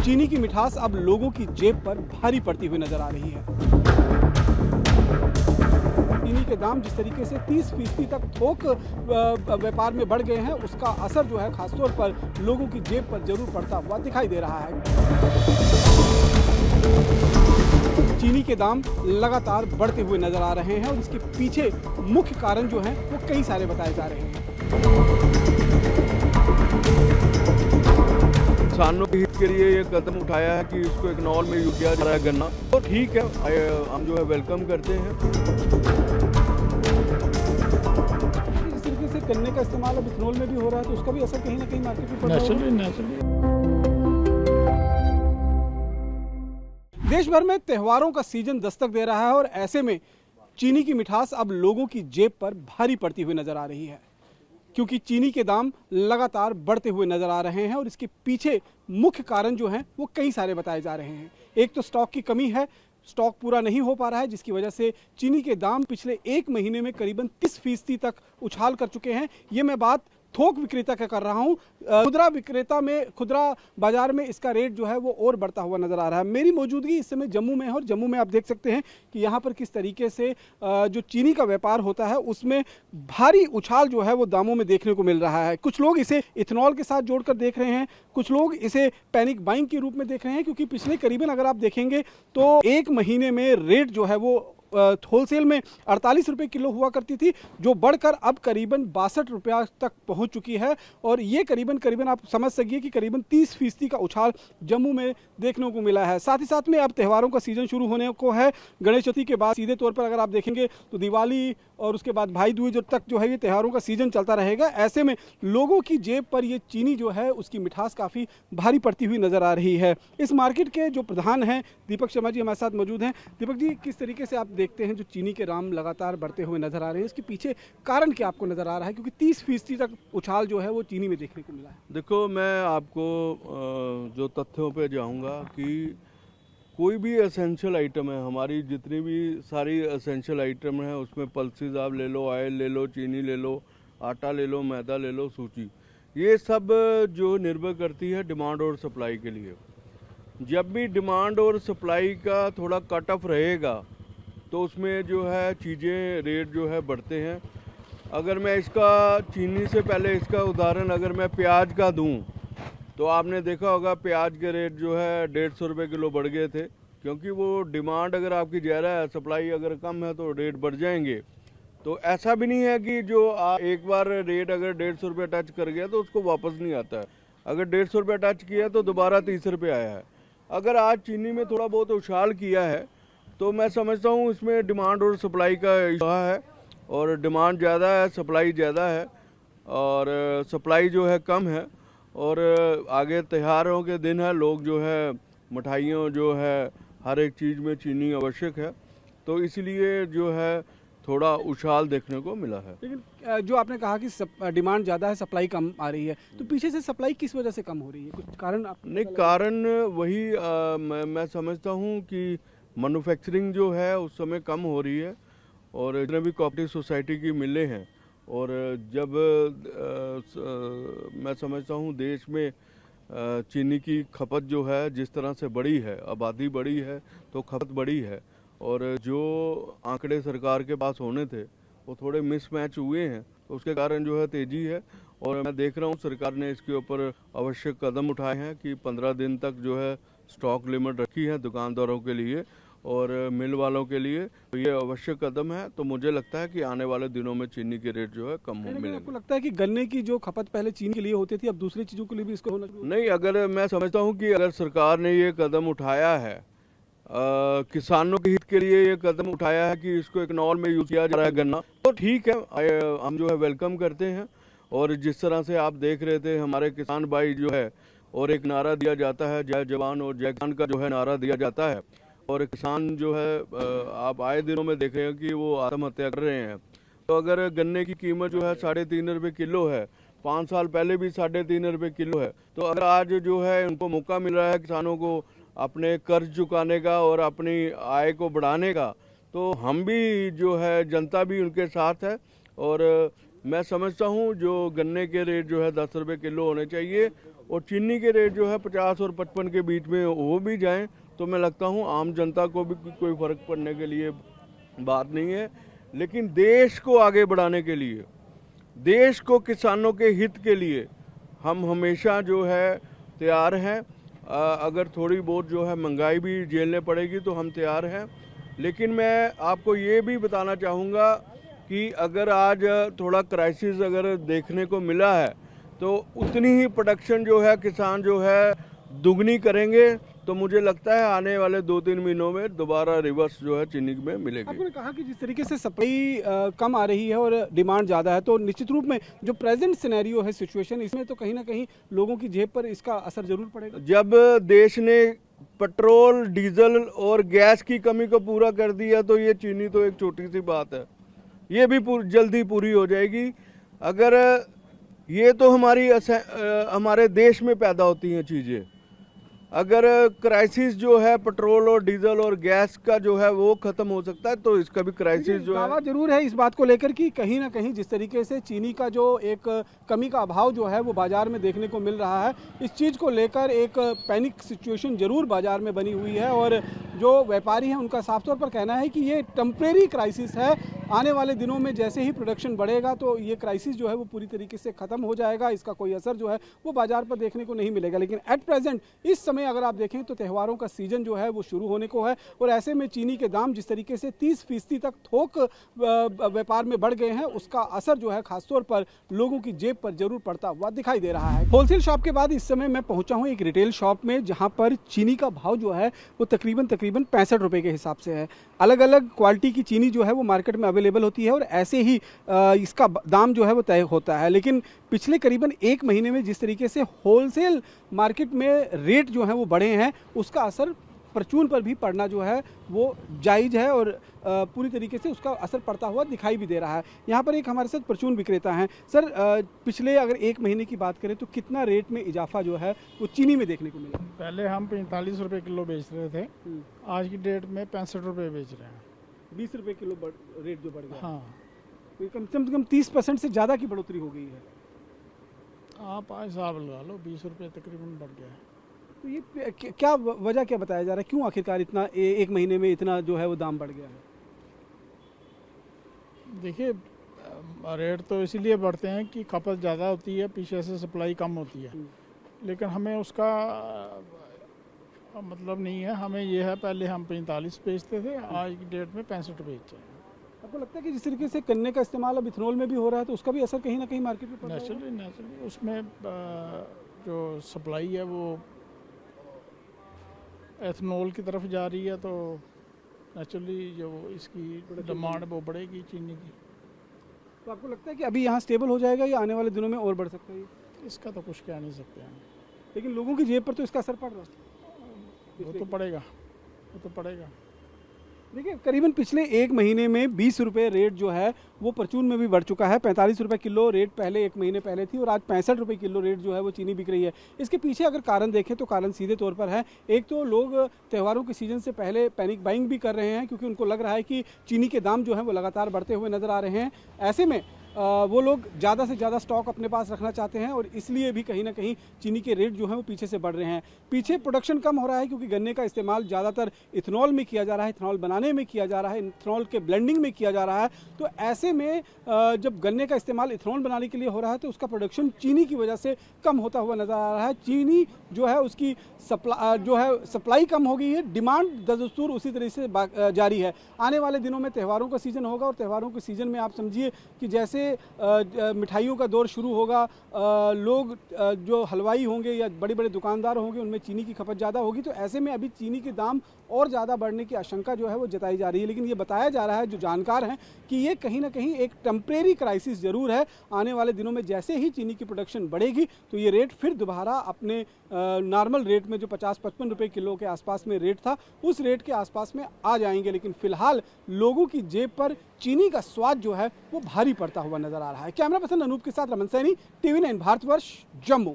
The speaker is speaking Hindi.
चीनी की मिठास अब लोगों की जेब पर भारी पड़ती हुई नजर आ रही है। चीनी के दाम जिस तरीके से 30% तक थोक व्यापार में बढ़ गए हैं, उसका असर जो है खासतौर पर लोगों की जेब पर जरूर पड़ता हुआ दिखाई दे रहा है। चीनी के दाम लगातार बढ़ते हुए नजर आ रहे हैं और इसके पीछे मुख्य कारण जो हैं वो कई सारे बताए जा रहे हैं। किसानों के हित के लिए ये कदम उठाया है कि इसको इथेनॉल में यूज किया जा रहा है गन्ना, तो ठीक है, हम जो है वेलकम करते हैं। इस तरीके से गन्ने का इस्तेमाल अब इथेनॉल में भी हो रहा है, तो उसका भी असर कहीं ना कहीं मार्केट में पड़ रहा है। देश भर में त्योहारों का सीजन दस्तक दे रहा है और ऐसे में चीनी की मिठास अब लोगों की जेब पर भारी पड़ती हुई नजर आ रही है, क्योंकि चीनी के दाम लगातार बढ़ते हुए नजर आ रहे हैं और इसके पीछे मुख्य कारण जो हैं वो कई सारे बताए जा रहे हैं। एक तो स्टॉक की कमी है, स्टॉक पूरा नहीं हो पा रहा है, जिसकी वजह से चीनी के दाम पिछले एक महीने में करीबन 30% तक उछाल कर चुके हैं। ये मैं बात थोक विक्रेता का कर रहा हूँ। खुदरा विक्रेता में, खुदरा बाजार में इसका रेट जो है वो और बढ़ता हुआ नजर आ रहा है। मेरी मौजूदगी इस समय जम्मू में है और जम्मू में आप देख सकते हैं कि यहाँ पर किस तरीके से जो चीनी का व्यापार होता है उसमें भारी उछाल जो है वो दामों में देखने को मिल रहा है। कुछ लोग इसे इथेनॉल के साथ जोड़कर देख रहे हैं, कुछ लोग इसे पैनिक बाइंग के रूप में देख रहे हैं, क्योंकि पिछले करीबन अगर आप देखेंगे तो एक महीने में रेट जो है वो होलसेल में 48 रुपये किलो हुआ करती थी, जो बढ़कर अब करीबन 62 रुपया तक पहुंच चुकी है। और ये करीबन आप समझ सकिए कि करीबन 30% का उछाल जम्मू में देखने को मिला है। साथ ही साथ में अब त्योहारों का सीजन शुरू होने को है। गणेश चतुर्थी के बाद सीधे तौर पर अगर आप देखेंगे तो दिवाली और उसके बाद भाई दूज तक जो है ये त्योहारों का सीजन चलता रहेगा। ऐसे में लोगों की जेब पर ये चीनी जो है उसकी मिठास काफ़ी भारी पड़ती हुई नजर आ रही है। इस मार्केट के जो प्रधान हैं दीपक शर्मा जी हमारे साथ मौजूद हैं। दीपक जी, किस तरीके से आप देखते हैं जो चीनी के दाम लगातार बढ़ते हुए नजर आ रहे हैं, इसके पीछे कारण क्या आपको नजर आ रहा है, क्योंकि 30% तक उछाल जो है वो चीनी में देखने को मिला है? देखो, मैं आपको जो तथ्यों पे जाऊंगा कि कोई भी एसेंशियल आइटम है, हमारी जितनी भी सारी एसेंशियल आइटम है उसमें पल्सेस आप ले लो, ऑयल ले लो, चीनी ले लो, आटा ले लो, मैदा ले लो, सूजी, ये सब जो निर्भर करती है डिमांड और सप्लाई के लिए। जब भी डिमांड और सप्लाई का थोड़ा कट ऑफ रहेगा तो उसमें जो है चीज़ें रेट जो है बढ़ते हैं। अगर मैं इसका चीनी से पहले इसका उदाहरण अगर मैं प्याज का दूं तो आपने देखा होगा प्याज के रेट जो है 150 रुपये किलो बढ़ गए थे, क्योंकि वो डिमांड अगर आपकी ज़्यादा है, सप्लाई अगर कम है तो रेट बढ़ जाएंगे। तो ऐसा भी नहीं है कि जो एक बार रेट अगर 150 रुपये टच कर गया तो उसको वापस नहीं आता है। अगर 150 रुपये टच किया तो दोबारा 30 रुपये आया है। अगर आज चीनी में थोड़ा बहुत उछाल किया है तो मैं समझता हूँ इसमें डिमांड और सप्लाई का इशू है, और डिमांड ज़्यादा है, सप्लाई ज़्यादा है, और सप्लाई जो है कम है। और आगे त्योहारों के दिन है, लोग जो है मिठाइयों जो है हर एक चीज़ में चीनी आवश्यक है, तो इसलिए जो है थोड़ा उछाल देखने को मिला है। लेकिन जो आपने कहा कि डिमांड ज़्यादा है, सप्लाई कम आ रही है, तो पीछे से सप्लाई किस वजह से कम हो रही है? कुछ कारण नहीं, कारण वही मैं समझता हूँ कि मैन्युफैक्चरिंग जो है उस समय कम हो रही है, और जितने भी कोऑपरेटिव सोसाइटी की मिलें हैं, और जब मैं समझता हूँ देश में चीनी की खपत जो है जिस तरह से बढ़ी है, आबादी बढ़ी है तो खपत बढ़ी है, और जो आंकड़े सरकार के पास होने थे वो थोड़े मिसमैच हुए हैं, तो उसके कारण जो है तेज़ी है। और मैं देख रहा हूँ सरकार ने इसके ऊपर आवश्यक कदम उठाए हैं कि 15 दिन तक जो है स्टॉक लिमिट रखी है दुकानदारों के लिए और मिल वालों के लिए, तो ये आवश्यक कदम है। तो मुझे लगता है कि आने वाले दिनों में चीनी के रेट जो है कम मिलेंगे। आपको लगता है कि गन्ने की जो खपत पहले चीनी के लिए होती थी अब दूसरी चीज़ों के लिए भी इसको होना चाहिए? नहीं, अगर मैं समझता हूँ कि अगर सरकार ने ये कदम उठाया है, किसानों के हित के लिए ये कदम उठाया है कि इसको इथेनॉल में यूज किया जा रहा है गन्ना, तो ठीक है, हम जो है वेलकम करते हैं। और जिस तरह से आप देख रहे थे हमारे किसान भाई जो है, और एक नारा दिया जाता है जय जवान और जय किसान का जो है नारा दिया जाता है, और किसान जो है आप आए दिनों में देख रहे हैं कि वो आत्महत्या कर रहे हैं। तो अगर गन्ने की कीमत जो है 3.5 रुपये किलो है, 5 साल पहले भी 3.5 रुपये किलो है, तो अगर आज जो है उनको मौका मिल रहा है किसानों को अपने कर्ज चुकाने का और अपनी आय को बढ़ाने का, तो हम भी जो है जनता भी उनके साथ है। और मैं समझता हूँ जो गन्ने के रेट जो है 10 रुपये किलो होने चाहिए, और चीनी के रेट जो है 50 और 55 के बीच में वो भी जाएं तो मैं लगता हूँ आम जनता को भी कोई फ़र्क पड़ने के लिए बात नहीं है। लेकिन देश को आगे बढ़ाने के लिए, देश को किसानों के हित के लिए हम हमेशा जो है तैयार हैं। अगर थोड़ी बहुत जो है महंगाई भी झेलने पड़ेगी तो हम तैयार हैं। लेकिन मैं आपको ये भी बताना चाहूँगा कि अगर आज थोड़ा क्राइसिस अगर देखने को मिला है तो उतनी ही प्रोडक्शन जो है किसान जो है दुगनी करेंगे, तो मुझे लगता है आने वाले 2-3 महीनों में दोबारा रिवर्स जो है चीनी में मिलेगी। आपने कहा कि जिस तरीके से सप्लाई कम आ रही है और डिमांड ज़्यादा है, तो निश्चित रूप में जो प्रेजेंट सिनेरियो है, सिचुएशन, इसमें तो कहीं ना कहीं लोगों की जेब पर इसका असर जरूर पड़ेगा। जब देश ने पेट्रोल, डीजल और गैस की कमी को पूरा कर दिया तो ये चीनी तो एक छोटी सी बात है, ये भी जल्दी पूरी हो जाएगी। अगर ये तो हमारे देश में पैदा होती हैं चीज़ें, अगर क्राइसिस जो है पेट्रोल और डीजल और गैस का जो है वो खत्म हो सकता है तो इसका भी क्राइसिस जो है। दावा जरूर है इस बात को लेकर कि कहीं ना कहीं जिस तरीके से चीनी का जो एक कमी का अभाव जो है वो बाजार में देखने को मिल रहा है, इस चीज़ को लेकर एक पैनिक सिचुएशन जरूर बाजार में बनी हुई है। और जो व्यापारी हैं उनका साफ तौर पर कहना है कि ये टेम्परेरी क्राइसिस है, आने वाले दिनों में जैसे ही प्रोडक्शन बढ़ेगा तो ये क्राइसिस जो है वो पूरी तरीके से खत्म हो जाएगा, इसका कोई असर जो है वो बाजार पर देखने को नहीं मिलेगा। लेकिन एट प्रेजेंट इस समय अगर आप देखें तो त्योहारों का सीजन जो है वो शुरू होने को है और ऐसे में चीनी के दाम जिस तरीके से 30% तक थोक व्यापार में बढ़ गए हैं, उसका असर जो है खासतौर पर लोगों की जेब पर जरूर पड़ता हुआ दिखाई दे रहा है। होलसेल शॉप के बाद इस समय मैं पहुंचा हूं एक रिटेल शॉप में, जहां पर चीनी का भाव जो है वो तकरीबन 65 रुपए के हिसाब से है। अलग अलग क्वालिटी की चीनी जो है वो मार्केट में अवेलेबल होती है और ऐसे ही इसका दाम जो है वो तय होता है। लेकिन पिछले करीबन 1 महीने में जिस तरीके से होलसेल मार्केट में रेट जो है वो बढ़े हैं, उसका असर परचून पर भी पड़ना जो है वो जायज़ है और पूरी तरीके से उसका असर पड़ता हुआ दिखाई भी दे रहा है। यहाँ पर एक हमारे साथ परचून विक्रेता हैं। सर, पिछले अगर 1 महीने की बात करें तो कितना रेट में इजाफा जो है वो चीनी में देखने को मिला? पहले हम 45 रुपये किलो बेच रहे थे, आज की डेट में 65 रुपये बेच रहे हैं। 20 रुपये किलो रेट जो बढ़ गया। हाँ, तो कम से कम 30% से ज़्यादा की बढ़ोतरी हो गई है। आप हिसाब लगा लो, 20 रुपये तकरीबन बढ़ गया है। तो ये क्या वजह क्या बताया जा रहा है, क्यों आखिरकार इतना 1 महीने में इतना जो है वो दाम बढ़ गया है? देखिए, रेट तो इसीलिए बढ़ते हैं कि खपत ज़्यादा होती है, पीछे से सप्लाई कम होती है। लेकिन हमें उसका मतलब नहीं है, हमें ये है पहले हम 45 बेचते थे, आज की डेट में 65 बेचते हैं। आपको लगता है कि जिस तरीके से गन्ने का इस्तेमाल अब इथेनॉल में भी हो रहा है तो उसका भी असर कहीं ना कहीं मार्केट में पड़ रहा है? नेचुरली उसमें जो सप्लाई है वो एथनॉल की तरफ जा रही है, तो नेचुरली जो इसकी डिमांड वो बढ़ेगी चीनी की। तो आपको लगता है कि अभी यहाँ स्टेबल हो जाएगा या आने वाले दिनों में और बढ़ सकता है? इसका तो कुछ कह नहीं सकते हैं, लेकिन लोगों की जेब पर तो इसका असर पड़ रहा है। वो तो पड़ेगा। देखिए, करीबन पिछले 1 महीने में 20 रुपये रेट जो है वो परचून में भी बढ़ चुका है। 45 रुपये किलो रेट पहले 1 महीने पहले थी और आज 65 रुपये किलो रेट जो है वो चीनी बिक रही है। इसके पीछे अगर कारण देखें तो कारण सीधे तौर पर है, एक तो लोग त्योहारों के सीजन से पहले पैनिक बाइंग भी कर रहे हैं क्योंकि उनको लग रहा है कि चीनी के दाम जो है वो लगातार बढ़ते हुए नजर आ रहे हैं। ऐसे में वो लोग ज़्यादा से ज़्यादा स्टॉक अपने पास रखना चाहते हैं और इसलिए भी कहीं ना कहीं चीनी के रेट जो हैं वो पीछे से बढ़ रहे हैं। पीछे प्रोडक्शन कम हो रहा है क्योंकि गन्ने का इस्तेमाल ज़्यादातर इथेनॉल में किया जा रहा है, इथेनॉल बनाने में किया जा रहा है, इथेनॉल के ब्लेंडिंग में किया जा रहा है। तो ऐसे में जब गन्ने का इस्तेमाल इथेनॉल बनाने के लिए हो रहा है तो उसका प्रोडक्शन चीनी की वजह से कम होता हुआ नजर आ रहा है। चीनी जो है उसकी सप्लाई कम हो गई है, डिमांड दस्तूर उसी तरह से जारी है। आने वाले दिनों में त्योहारों का सीज़न होगा और त्योहारों के सीज़न में आप समझिए कि जैसे मिठाइयों का दौर शुरू होगा, लोग जो हलवाई होंगे या बड़े बड़े दुकानदार होंगे उनमें चीनी की खपत ज़्यादा होगी। तो ऐसे में अभी चीनी के दाम और ज़्यादा बढ़ने की आशंका जो है वो जताई जा रही है। लेकिन ये बताया जा रहा है जो जानकार हैं कि ये कहीं ना कहीं एक टेम्परेरी क्राइसिस ज़रूर है। आने वाले दिनों में जैसे ही चीनी की प्रोडक्शन बढ़ेगी तो ये रेट फिर दोबारा अपने नॉर्मल रेट में जो 50-55 रुपये किलो के आसपास में रेट था उस रेट के आसपास में आ जाएंगे। लेकिन फिलहाल लोगों की जेब पर चीनी का स्वाद जो है वो भारी पड़ता हुआ नजर आ रहा है। कैमरा पर्सन अनूप के साथ रमन सैनी, TV9 भारतवर्ष, जम्मू।